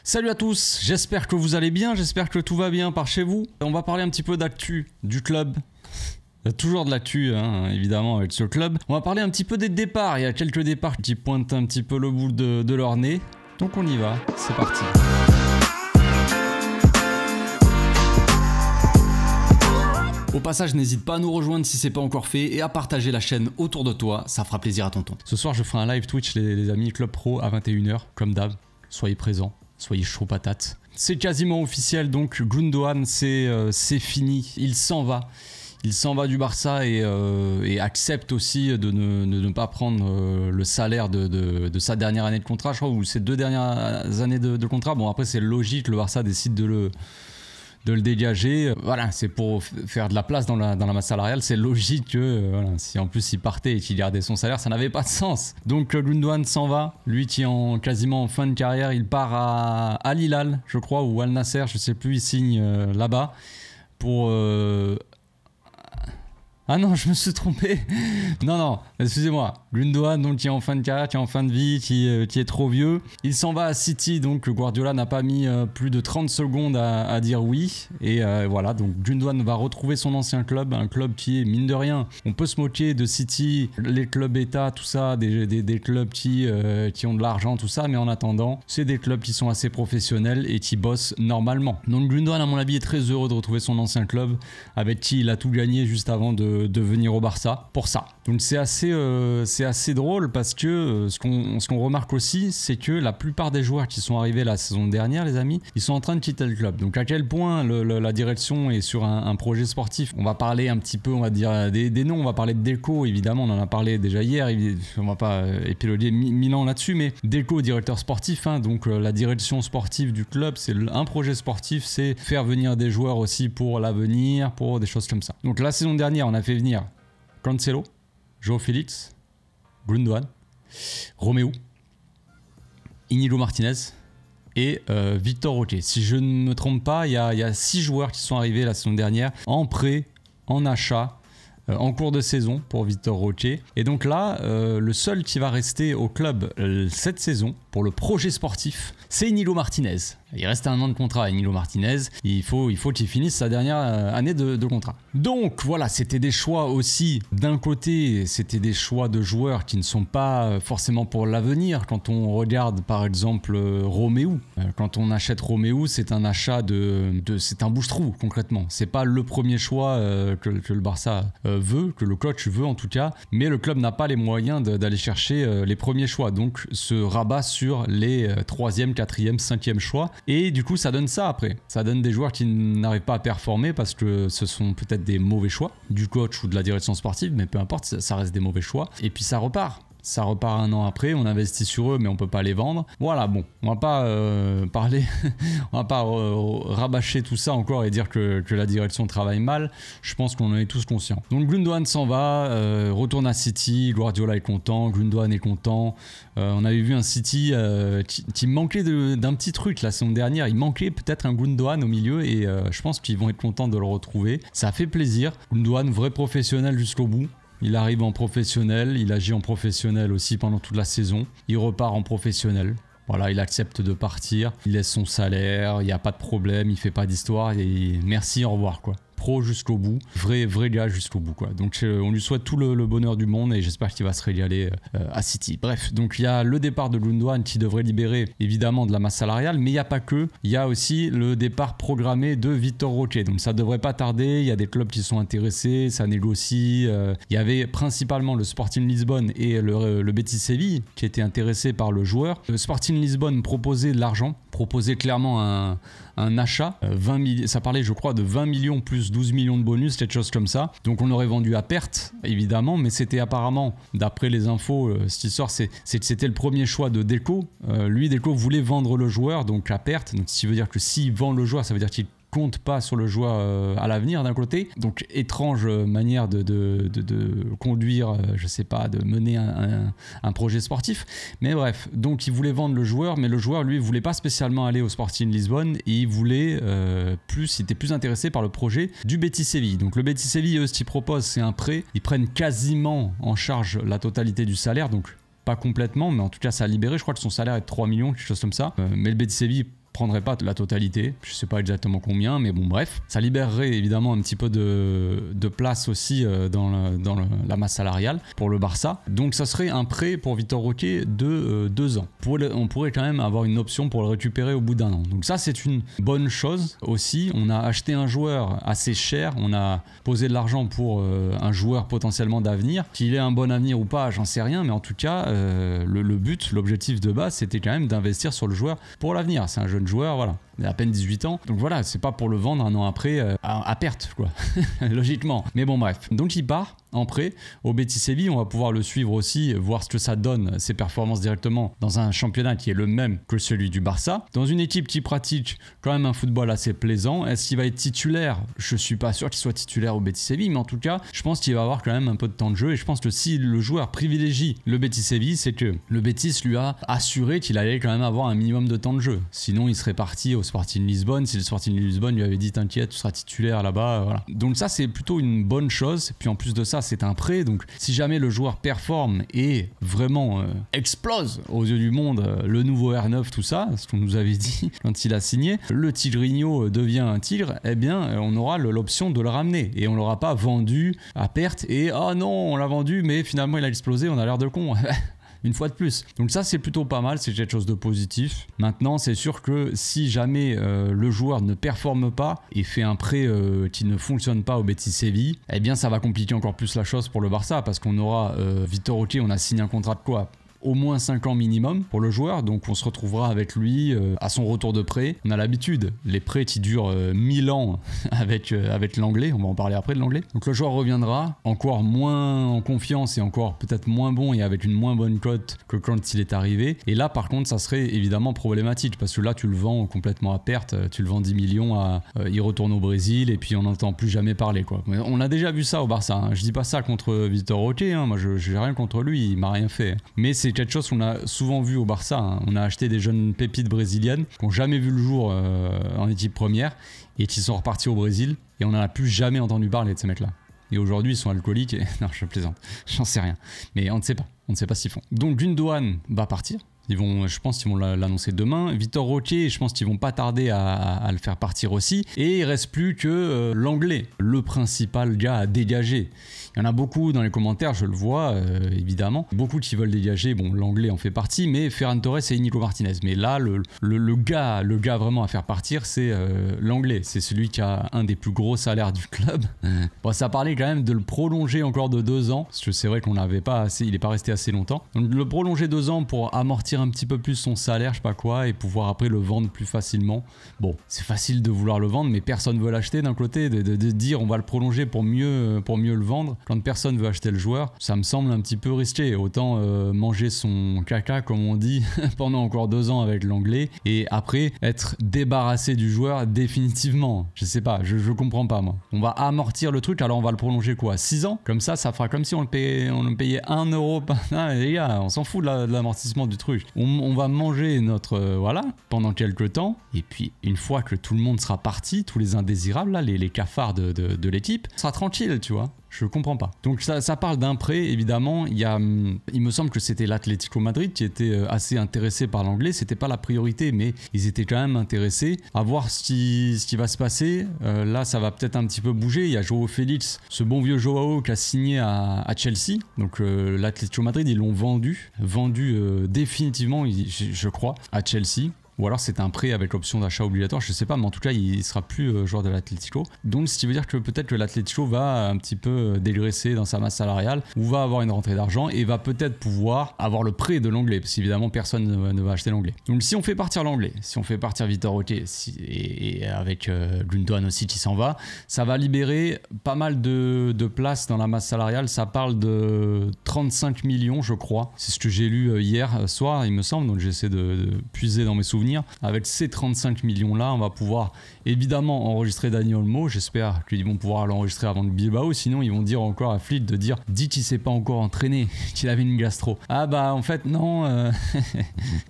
Salut à tous, j'espère que vous allez bien, j'espère que tout va bien par chez vous. On va parler un petit peu d'actu du club. Il y a toujours de l'actu, hein, évidemment, avec ce club. On va parler un petit peu des départs. Il y a quelques départs qui pointent un petit peu le bout de leur nez. Donc on y va, c'est parti. Au passage, n'hésite pas à nous rejoindre si c'est pas encore fait et à partager la chaîne autour de toi, ça fera plaisir à tonton. Ce soir, je ferai un live Twitch, les amis, Club Pro à 21 h, comme d'hab. Soyez présents, soyez chaud patate. C'est quasiment officiel, donc Gundogan, c'est fini, il s'en va. Il s'en va du Barça et accepte aussi de ne pas prendre le salaire de sa dernière année de contrat, je crois, ou ses 2 dernières années de contrat. Bon, après, c'est logique, le Barça décide de le dégager. Voilà, c'est pour faire de la place dans la masse salariale. C'est logique que voilà, si en plus il partait et qu'il gardait son salaire, ça n'avait pas de sens. Donc Gundogan s'en va. Lui qui est quasiment en fin de carrière, il part à Al Hilal, je crois, ou Al Nasser, je sais plus, il signe là-bas pour... Ah non, je me suis trompé. Non, excusez-moi. Gundogan, donc, qui est en fin de carrière, qui est en fin de vie, qui est trop vieux. Il s'en va à City, donc Guardiola n'a pas mis plus de 30 secondes à dire oui. Et voilà, donc Gundogan va retrouver son ancien club, un club qui est, mine de rien, on peut se moquer de City, les clubs État, tout ça, des clubs qui ont de l'argent, tout ça, mais en attendant, c'est des clubs qui sont assez professionnels et qui bossent normalement. Donc Gundogan, à mon avis, est très heureux de retrouver son ancien club, avec qui il a tout gagné juste avant de venir au Barça pour ça. Donc c'est assez drôle parce que ce qu'on remarque aussi, c'est que la plupart des joueurs qui sont arrivés la saison dernière, les amis, ils sont en train de quitter le club. Donc à quel point la direction est sur un projet sportif. On va parler un petit peu, on va dire des noms, on va parler de Deco, évidemment, on en a parlé déjà hier, on va pas épiloguer 1000 ans là-dessus, mais Deco, directeur sportif, hein, donc la direction sportive du club, c'est un projet sportif, c'est faire venir des joueurs aussi pour l'avenir, pour des choses comme ça. Donc la saison dernière, on a fait venir Cancelo, João Félix, Gundogan, Romeu, Inigo Martinez et Victor Roque. Si je ne me trompe pas, il y a 6 joueurs qui sont arrivés la saison dernière en prêt, en achat, en cours de saison pour Victor Roque. Et donc là, le seul qui va rester au club cette saison pour le projet sportif, c'est Inigo Martinez. Il reste 1 an de contrat à Inigo Martinez. Il faut qu'il finisse sa dernière année de contrat. Donc voilà, c'était des choix aussi. D'un côté, c'était des choix de joueurs qui ne sont pas forcément pour l'avenir. Quand on regarde par exemple Romeu, quand on achète Romeu, c'est un achat c'est un bouche-trou concrètement. C'est pas le premier choix que le Barça veut, que le coach veut en tout cas. Mais le club n'a pas les moyens d'aller chercher les premiers choix. Donc se rabat sur les 3e, 4e, 5e choix. Et du coup, ça donne ça après. Ça donne des joueurs qui n'arrivent pas à performer parce que ce sont peut-être des mauvais choix du coach ou de la direction sportive, mais peu importe, ça reste des mauvais choix. Et puis ça repart. Ça repart 1 an après, on investit sur eux, mais on peut pas les vendre. Voilà, bon, on va pas parler, on va pas rabâcher tout ça encore et dire que la direction travaille mal. Je pense qu'on en est tous conscients. Donc Gundogan s'en va, retourne à City, Guardiola est content, Gundogan est content. On avait vu un City qui manquait d'un petit truc la saison dernière. Il manquait peut-être un Gundogan au milieu et je pense qu'ils vont être contents de le retrouver. Ça fait plaisir. Gundogan, vrai professionnel jusqu'au bout. Il arrive en professionnel, il agit en professionnel aussi pendant toute la saison. Il repart en professionnel. Voilà, il accepte de partir, il laisse son salaire, il n'y a pas de problème, il fait pas d'histoire et merci, au revoir quoi. Pro jusqu'au bout, vrai gars jusqu'au bout quoi. Donc on lui souhaite tout le bonheur du monde et j'espère qu'il va se régaler à City. Bref, donc il y a le départ de Gundogan qui devrait libérer évidemment de la masse salariale, mais il n'y a pas que, il y a aussi le départ programmé de Victor Roque. Donc ça devrait pas tarder, il y a des clubs qui sont intéressés, ça négocie. Il y avait principalement le Sporting Lisbonne et le Betis Séville qui étaient intéressés par le joueur. Le Sporting Lisbonne proposait de l'argent, proposait clairement un achat, 20 millions, ça parlait je crois de 20 millions plus 12 millions de bonus, quelque chose comme ça. Donc on aurait vendu à perte, évidemment, mais c'était apparemment, d'après les infos, cette histoire, c'était le premier choix de Deco. Lui, Deco voulait vendre le joueur, donc à perte. Donc ce qui veut dire que s'il vend le joueur, ça veut dire qu'il compte pas sur le joueur à l'avenir d'un côté. Donc étrange manière de conduire, je sais pas, de mener un projet sportif. Mais bref, donc il voulait vendre le joueur, mais le joueur lui voulait pas spécialement aller au Sporting Lisbonne et il voulait il était plus intéressé par le projet du Betis Séville. Donc le Betis Séville, eux, ce qu'ils proposent, c'est un prêt. Ils prennent quasiment en charge la totalité du salaire, donc pas complètement, mais en tout cas ça a libéré. Je crois que son salaire est de 3 millions, quelque chose comme ça. Mais le Betis Séville prendrait pas la totalité, je sais pas exactement combien, mais bon bref, ça libérerait évidemment un petit peu de place aussi dans la masse salariale pour le Barça. Donc ça serait un prêt pour Vitor Roque de 2 ans. On pourrait quand même avoir une option pour le récupérer au bout d'un an. Donc ça c'est une bonne chose aussi. On a acheté un joueur assez cher, on a posé de l'argent pour un joueur potentiellement d'avenir. Qu'il ait un bon avenir ou pas, j'en sais rien, mais en tout cas le but, l'objectif de base, c'était quand même d'investir sur le joueur pour l'avenir. C'est un jeune joueur, voilà. Il a à peine 18 ans. Donc voilà, c'est pas pour le vendre un an après à perte, quoi. Logiquement. Mais bon, bref. Donc il part en prêt au Betis Séville. On va pouvoir le suivre aussi, voir ce que ça donne, ses performances directement dans un championnat qui est le même que celui du Barça. Dans une équipe qui pratique quand même un football assez plaisant. Est-ce qu'il va être titulaire? Je suis pas sûr qu'il soit titulaire au Betis Séville, mais en tout cas, je pense qu'il va avoir quand même un peu de temps de jeu. Et je pense que si le joueur privilégie le Betis Séville, c'est que le Betis lui a assuré qu'il allait quand même avoir un minimum de temps de jeu. Sinon, il serait parti au Sporting Lisbonne. Si le Sporting Lisbonne lui avait dit t'inquiète, tu seras titulaire là-bas, voilà. Donc ça, c'est plutôt une bonne chose. Puis en plus de ça, c'est un prêt. Donc si jamais le joueur performe et vraiment explose aux yeux du monde, le nouveau R9, tout ça, ce qu'on nous avait dit quand il a signé, le Tigrinho devient un tigre, eh bien on aura l'option de le ramener et on l'aura pas vendu à perte et oh non, on l'a vendu mais finalement il a explosé, on a l'air de con. Une fois de plus. Donc ça c'est plutôt pas mal, c'est quelque chose de positif. Maintenant c'est sûr que si jamais le joueur ne performe pas et fait un prêt qui ne fonctionne pas au Betis Séville, eh bien ça va compliquer encore plus la chose pour le Barça parce qu'on aura Vitor Roque, on a signé un contrat de quoi ? Au moins 5 ans minimum pour le joueur, donc on se retrouvera avec lui à son retour de prêt. On a l'habitude, les prêts qui durent 1000 ans avec l'anglais, on va en parler après de l'anglais. Donc le joueur reviendra encore moins en confiance et encore peut-être moins bon et avec une moins bonne cote que quand il est arrivé. Et là par contre ça serait évidemment problématique parce que là tu le vends complètement à perte, tu le vends 10 millions, il retourne au Brésil et puis on n'entend plus jamais parler quoi. On a déjà vu ça au Barça, hein. Je dis pas ça contre Vitor Roque, hein. Moi j'ai rien contre lui, il m'a rien fait. Mais c'est quelque chose qu'on a souvent vu au Barça, hein. On a acheté des jeunes pépites brésiliennes qui n'ont jamais vu le jour en équipe première et qui sont repartis au Brésil et on n'en a plus jamais entendu parler de ces mecs-là. Et aujourd'hui ils sont alcooliques et... Non je plaisante, j'en sais rien. Mais on ne sait pas ce qu'ils font. Donc Gundogan va partir. Je pense qu'ils vont l'annoncer demain. Vitor Roque, je pense qu'ils vont pas tarder à le faire partir aussi. Et il reste plus que l'anglais, le principal gars à dégager. Il y en a beaucoup dans les commentaires, je le vois, évidemment. Beaucoup qui veulent dégager, bon, l'anglais en fait partie, mais Ferran Torres et Nico Martinez. Mais là, le gars vraiment à faire partir, c'est l'anglais. C'est celui qui a un des plus gros salaires du club. Bon, ça parlait quand même de le prolonger encore de 2 ans, parce que c'est vrai qu'on n'avait pas assez, il n'est pas resté assez longtemps. Donc le prolonger 2 ans pour amortir un petit peu plus son salaire, je sais pas quoi, et pouvoir après le vendre plus facilement. Bon, c'est facile de vouloir le vendre, mais personne veut l'acheter d'un côté, de dire on va le prolonger pour mieux le vendre. Quand personne veut acheter le joueur, ça me semble un petit peu risqué. Autant manger son caca, comme on dit, pendant encore 2 ans avec l'anglais, et après être débarrassé du joueur définitivement. Je sais pas, je comprends pas moi. On va amortir le truc, alors on va le prolonger quoi, 6 ans? Comme ça fera comme si on le payait 1 euro. Ah, les gars, on s'en fout de l'amortissement du truc. On va manger notre... voilà, pendant quelques temps, et puis une fois que tout le monde sera parti, tous les indésirables, là, les cafards de l'équipe, sera tranquille, tu vois. Je comprends pas. Donc ça parle d'un prêt, évidemment. Il me semble que c'était l'Atlético Madrid qui était assez intéressé par l'anglais. C'était pas la priorité, mais ils étaient quand même intéressés. À voir ce qui va se passer. Là, ça va peut-être un petit peu bouger. Il y a Joao Félix, ce bon vieux Joao qui a signé à Chelsea. Donc l'Atlético Madrid, ils l'ont vendu définitivement, je crois, à Chelsea. Ou alors c'est un prêt avec option d'achat obligatoire, je sais pas, mais en tout cas il sera plus joueur de l'Atlético. Donc ce qui veut dire que peut-être que l'Atlético va un petit peu dégraisser dans sa masse salariale, ou va avoir une rentrée d'argent et va peut-être pouvoir avoir le prêt de l'anglais, parce qu'évidemment personne ne va acheter l'anglais. Donc si on fait partir l'anglais, si on fait partir Vitor Roque et avec Gundogan aussi qui s'en va, ça va libérer pas mal de place dans la masse salariale. Ça parle de 35 millions je crois, c'est ce que j'ai lu hier soir il me semble, donc j'essaie de puiser dans mes souvenirs. Avec ces 35 millions là, on va pouvoir évidemment enregistrer Dani Olmo. J'espère qu'ils vont pouvoir l'enregistrer avant le Bilbao, sinon ils vont dire encore à Flick de dire dit qu'il s'est pas encore entraîné, qu'il avait une gastro. Ah bah en fait non.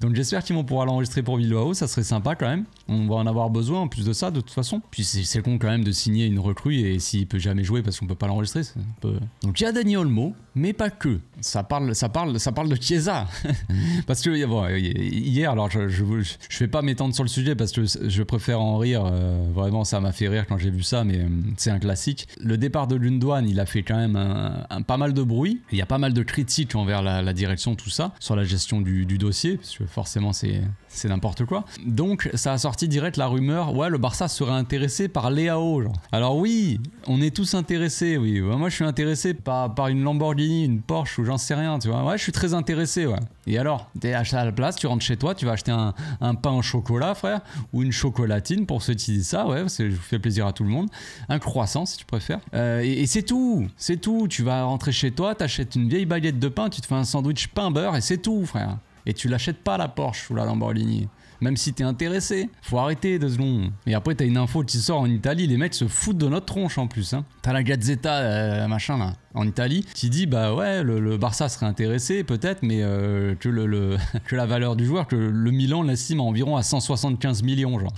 Donc j'espère qu'ils vont pouvoir l'enregistrer pour Bilbao, ça serait sympa quand même. On va en avoir besoin en plus de ça de toute façon. Puis c'est con quand même de signer une recrue et s'il peut jamais jouer parce qu'on peut pas l'enregistrer. Donc il y a Dani Olmo, mais pas que. Ça parle de Chiesa. Parce que bon, hier, alors Je vais pas m'étendre sur le sujet parce que je préfère en rire. Vraiment, ça m'a fait rire quand j'ai vu ça, mais c'est un classique. Le départ de Gundogan, il a fait quand même pas mal de bruit. Il y a pas mal de critiques envers la direction, tout ça, sur la gestion du dossier, parce que forcément, c'est n'importe quoi. Donc, ça a sorti direct la rumeur, ouais, le Barça serait intéressé par Leao, genre. Alors oui, on est tous intéressés, oui. Moi, je suis intéressé par une Lamborghini, une Porsche, ou j'en sais rien, tu vois. Ouais, je suis très intéressé, ouais. Et alors, t'es acheté à la place, tu rentres chez toi, tu vas acheter un pain au chocolat, frère, ou une chocolatine, pour ceux qui disent ça, ouais, parce que je fais plaisir à tout le monde. Un croissant, si tu préfères. Et c'est tout, c'est tout. Tu vas rentrer chez toi, t'achètes une vieille baguette de pain, tu te fais un sandwich pain-beurre, et c'est tout, frère. Et tu l'achètes pas la Porsche ou la Lamborghini. Même si t'es intéressé, faut arrêter 2 secondes. Et après t'as une info qui sort en Italie, les mecs se foutent de notre tronche en plus. Hein. T'as la Gazzetta, machin là, en Italie, qui dit bah ouais, le Barça serait intéressé peut-être, mais que la valeur du joueur, que le Milan l'estime environ à 175 millions genre.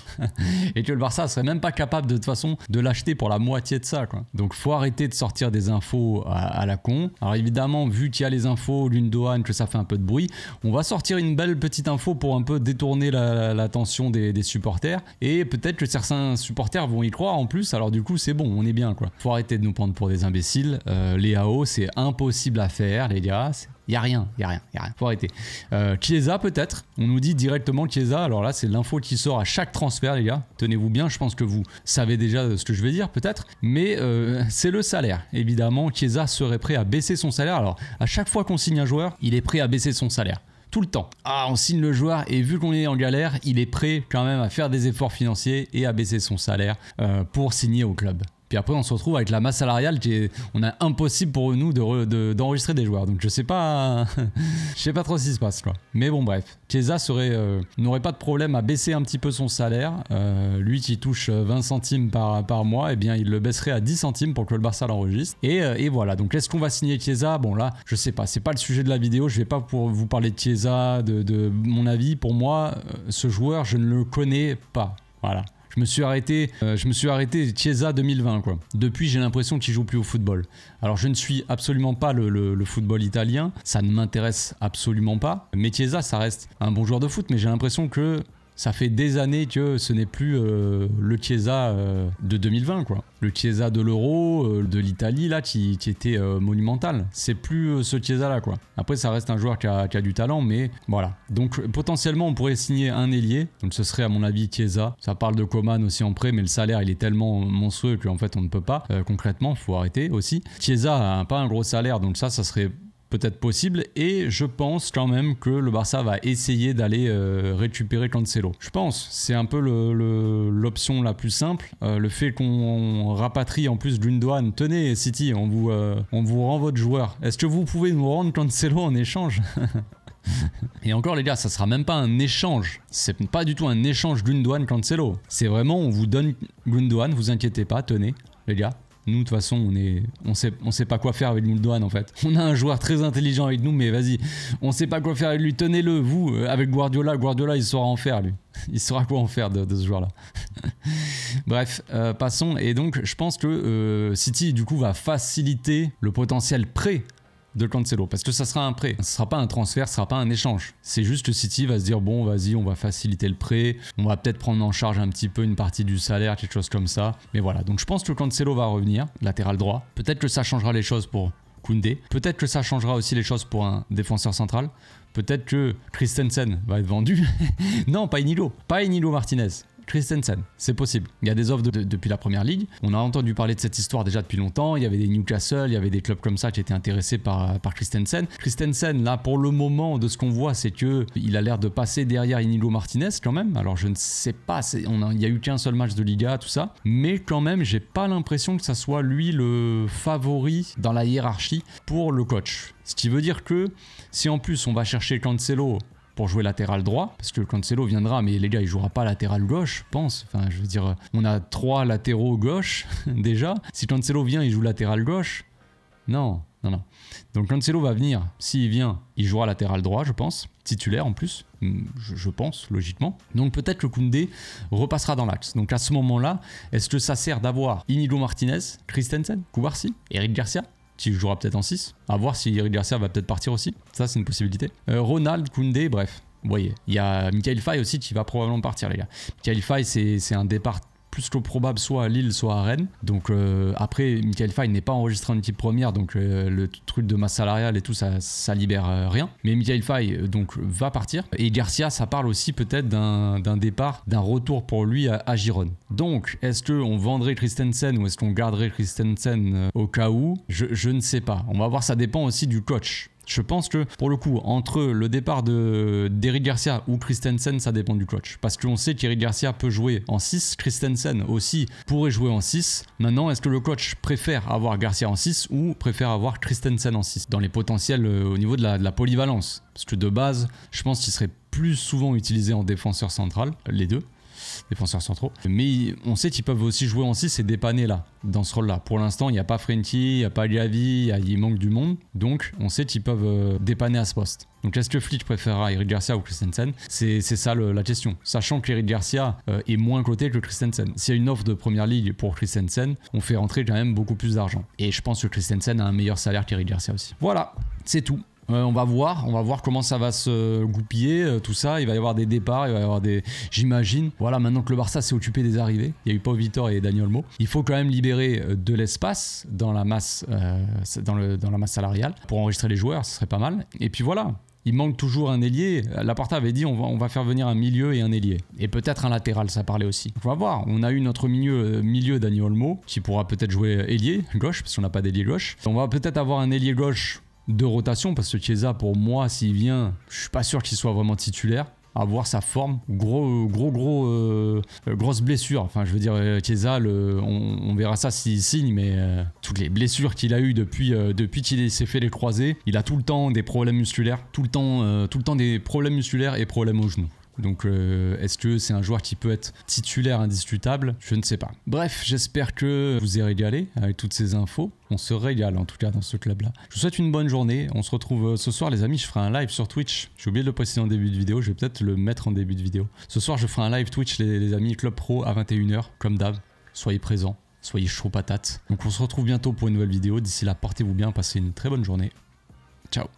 Et que le Barça serait même pas capable de toute façon de l'acheter pour la moitié de ça quoi. Donc faut arrêter de sortir des infos à la con. Alors évidemment, vu qu'il y a les infos, Gundogan, que ça fait un peu de bruit, on va sortir une belle petite info pour un peu détourner l'attention des supporters, et peut-être que certains supporters vont y croire en plus, alors du coup c'est bon, on est bien quoi. Faut arrêter de nous prendre pour des imbéciles. Leao, c'est impossible à faire les gars, y a rien. Faut arrêter. Chiesa peut-être, on nous dit directement Chiesa, alors là c'est l'info qui sort à chaque transfert les gars, tenez-vous bien, je pense que vous savez déjà ce que je vais dire peut-être, mais c'est le salaire. Évidemment, Chiesa serait prêt à baisser son salaire, alors à chaque fois qu'on signe un joueur, il est prêt à baisser son salaire. Tout le temps. Ah, on signe le joueur et vu qu'on est en galère, il est prêt quand même à faire des efforts financiers et à baisser son salaire pour signer au club. Puis après, on se retrouve avec la masse salariale on a impossible pour nous d'enregistrer des joueurs. Donc je sais pas trop ce qui se passe quoi. Mais bon bref, Chiesa n'aurait pas de problème à baisser un petit peu son salaire. Lui qui touche 20 centimes par mois, eh bien il le baisserait à 10 centimes pour que le Barça l'enregistre. Et voilà. Donc est-ce qu'on va signer Chiesa? Bon là, je sais pas. C'est pas le sujet de la vidéo. Je vais pas pour vous parler de Chiesa, de mon avis. Pour moi, ce joueur, je ne le connais pas. Voilà. Je me suis arrêté Chiesa 2020 quoi. Depuis, j'ai l'impression qu'il joue plus au football. Alors je ne suis absolument pas le football italien, ça ne m'intéresse absolument pas. Mais Chiesa, ça reste un bon joueur de foot, mais j'ai l'impression que ça fait des années que ce n'est plus le Chiesa de 2020 quoi. Le Chiesa de l'Euro, de l'Italie là qui était monumental. C'est plus ce Chiesa là quoi. Après ça reste un joueur qui a du talent, mais voilà. Donc potentiellement on pourrait signer un ailier. Donc ce serait à mon avis Chiesa. Ça parle de Coman aussi en prêt, mais le salaire il est tellement monstrueux qu'en fait on ne peut pas. Concrètement, faut arrêter aussi. Chiesa a pas un gros salaire, donc ça serait peut-être possible, et je pense quand même que le Barça va essayer d'aller récupérer Cancelo. Je pense, c'est un peu l'option la plus simple. Le fait qu'on rapatrie en plus Gundogan, tenez City, on vous rend votre joueur. Est-ce que vous pouvez nous rendre Cancelo en échange? Et encore les gars, ça sera même pas un échange. C'est pas du tout un échange Gundogan-Cancelo. C'est vraiment on vous donne Gundogan, vous inquiétez pas, tenez les gars. Nous, de toute façon, on sait pas quoi faire avec Gundogan en fait. On a un joueur très intelligent avec nous, mais vas-y, on sait pas quoi faire avec lui. Tenez-le, vous, avec Guardiola, il saura en faire lui. Il saura quoi en faire de ce joueur-là. Bref, passons. Et donc, je pense que City, du coup, va faciliter le potentiel prêt de Cancelo, parce que ça sera un prêt, ce sera pas un transfert, ce sera pas un échange. C'est juste que City va se dire bon vas-y, on va faciliter le prêt, on va peut-être prendre en charge un petit peu une partie du salaire, quelque chose comme ça. Mais voilà, donc je pense que Cancelo va revenir, latéral droit. Peut-être que ça changera les choses pour Koundé, peut-être que ça changera aussi les choses pour un défenseur central. Peut-être que Christensen va être vendu. Non, pas Inigo Martinez. Christensen, c'est possible. Il y a des offres depuis la première ligue. On a entendu parler de cette histoire déjà depuis longtemps. Il y avait des Newcastle, il y avait des clubs comme ça qui étaient intéressés par Christensen. Christensen, là, pour le moment, de ce qu'on voit, c'est qu'il a l'air de passer derrière Inigo Martinez quand même. Alors, je ne sais pas, il n'y a eu qu'un seul match de Liga, tout ça. Mais quand même, j'ai pas l'impression que ça soit lui le favori dans la hiérarchie pour le coach. Ce qui veut dire que si en plus on va chercher Cancelo pour jouer latéral droit, parce que Cancelo viendra, mais les gars, il jouera pas latéral gauche, je pense. Enfin, je veux dire, on a 3 latéraux gauche, déjà. Si Cancelo vient, il joue latéral gauche. Non. Donc Cancelo va venir. S'il vient, il jouera latéral droit, je pense. Titulaire en plus, je pense, logiquement. Donc peut-être que Koundé repassera dans l'axe. Donc à ce moment-là, est-ce que ça sert d'avoir Inigo Martinez, Christensen, Koubarsi, Eric Garcia, qui jouera peut-être en 6. À voir si Eric Garcia va peut-être partir aussi. Ça, c'est une possibilité. Ronald, Koundé, bref. Vous voyez, il y a Michael Faye aussi qui va probablement partir, les gars. Michael Faye, c'est un départ plus que probable soit à Lille soit à Rennes. Donc après Michael Faye n'est pas enregistré en équipe première, donc le truc de masse salariale et tout ça libère rien. Mais Michael Faye donc va partir, et Garcia, ça parle aussi peut-être d'un départ, d'un retour pour lui à Gironne. Donc est-ce qu'on vendrait Christensen ou est-ce qu'on garderait Christensen au cas où? Je ne sais pas, on va voir, ça dépend aussi du coach. Je pense que pour le coup, entre le départ d'Eric Garcia ou Christensen, ça dépend du coach. Parce qu'on sait qu'Eric Garcia peut jouer en 6, Christensen aussi pourrait jouer en 6. Maintenant, est-ce que le coach préfère avoir Garcia en 6 ou préfère avoir Christensen en 6 dans les potentiels au niveau de la polyvalence? Parce que de base, je pense qu'il serait plus souvent utilisé en défenseur central, les deux. Défenseurs centraux, mais on sait qu'ils peuvent aussi jouer en 6 et dépanner là, dans ce rôle-là. Pour l'instant, il n'y a pas Frenkie, il n'y a pas Gavi, il manque du monde, donc on sait qu'ils peuvent dépanner à ce poste. Donc est-ce que Flick préférera Eric Garcia ou Christensen? C'est ça la question. Sachant qu'Eric Garcia est moins coté que Christensen. S'il y a une offre de première ligue pour Christensen, on fait rentrer quand même beaucoup plus d'argent. Et je pense que Christensen a un meilleur salaire qu'Eric Garcia aussi. Voilà, c'est tout. On va voir comment ça va se goupiller, tout ça. Il va y avoir des départs, il va y avoir des... J'imagine. Voilà, maintenant que le Barça s'est occupé des arrivées, il y a eu Pau Vitor et Dani Olmo. Il faut quand même libérer de l'espace dans la masse dans la masse salariale pour enregistrer les joueurs, ce serait pas mal. Et puis voilà. Il manque toujours un ailier. Laporta avait dit on va faire venir un milieu et un ailier. Et peut-être un latéral, ça parlait aussi. On va voir. On a eu notre milieu Dani Olmo, qui pourra peut-être jouer ailier gauche, parce qu'on n'a pas d'ailier gauche. On va peut-être avoir un ailier gauche de rotation, parce que Chiesa, pour moi, s'il vient, je suis pas sûr qu'il soit vraiment titulaire. À voir sa forme, grosse blessure. Enfin, je veux dire, Chiesa, on verra ça s'il signe, mais toutes les blessures qu'il a eues depuis qu'il s'est fait les croisés, il a tout le temps des problèmes musculaires, tout le temps des problèmes musculaires et problèmes aux genoux. Donc est-ce que c'est un joueur qui peut être titulaire indiscutable? Je ne sais pas. Bref, j'espère que vous avez régalé avec toutes ces infos. On se régale en tout cas dans ce club-là. Je vous souhaite une bonne journée. On se retrouve ce soir, les amis. Je ferai un live sur Twitch. J'ai oublié de le préciser en début de vidéo. Je vais peut-être le mettre en début de vidéo. Ce soir, je ferai un live Twitch, les amis, Club Pro à 21h, comme d'hab. Soyez présents, soyez chaud patate. Donc on se retrouve bientôt pour une nouvelle vidéo. D'ici là, portez-vous bien, passez une très bonne journée. Ciao.